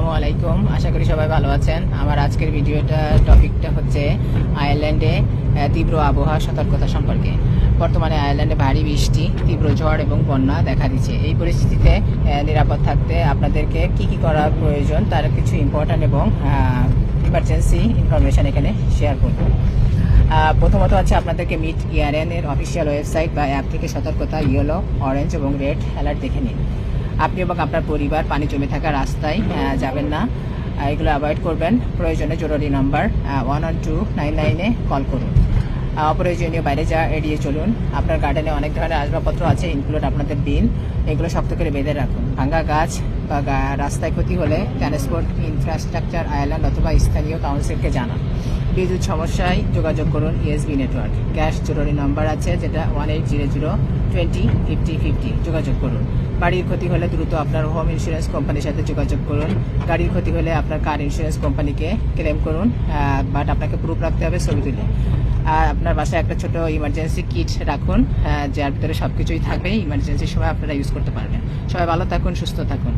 আসসালামু আলাইকুম। আশা করি সবাই ভালো আছেন। আমার আজকের ভিডিওটা টপিকটা হচ্ছে আয়ারল্যান্ডে তীব্র আবহাওয়া সতর্কতা সম্পর্কে। বর্তমানে আয়ারল্যান্ডে ভারী বৃষ্টি, তীব্র ঝড় এবং বন্যা দেখা দিচ্ছে। এই পরিস্থিতিতে নিরাপদ থাকতে আপনাদেরকে কি কি করা প্রয়োজন তার কিছু ইম্পর্ট্যান্ট এবং ইমার্জেন্সি ইনফরমেশন এখানে শেয়ার করব। প্রথমত আছে আপনাদেরকে মিট ইয়ারেনের অফিসিয়াল ওয়েবসাইট বা অ্যাপ থেকে সতর্কতা ইয়েলো, অরেঞ্জ এবং রেড অ্যালার্ট দেখে নিন। আপনি এবং আপনার পরিবার পানি জমে থাকা রাস্তায় যাবেন না, এগুলো অ্যাভয়েড করবেন। প্রয়োজনে জরুরি নাম্বার 11299-এ কল করুন। অপ্রয়োজনীয় বাইরে এড়িয়ে চলুন। আপনার গার্ডেনে অনেক ধরনের আসবাবপত্র আছে, ইনক্লুড আপনাদের বিন, এগুলো শক্ত করে বেঁধে রাখুন। ভাঙা গাছ বা রাস্তায় ক্ষতি হলে ট্রান্সপোর্ট ইনফ্রাস্ট্রাকচার আয়ারল্যান্ড অথবা স্থানীয় কাউন্সিলকে জানান। বিদ্যুৎ সমস্যায় যোগাযোগ করুন ইএসবি নেটওয়ার্ক। গ্যাস জরুরি নাম্বার আছে যেটা 1800-20-50-50, যোগাযোগ করুন। বাড়ির ক্ষতি হলে দ্রুত আপনার হোম ইন্স্যুরেন্স কোম্পানির সাথে যোগাযোগ করুন। গাড়ির ক্ষতি হলে আপনার কার ইন্স্যুরেন্স কোম্পানিকে ক্লেম করুন, বাট আপনাকে প্রুফ রাখতে হবে ছবি তুলে। আর আপনার বাসায় একটা ছোট ইমার্জেন্সি কিট রাখুন, যার ভিতরে সব কিছুই থাকবে। ইমার্জেন্সির সময় আপনারা ইউজ করতে পারবেন। সবাই ভালো থাকুন, সুস্থ থাকুন।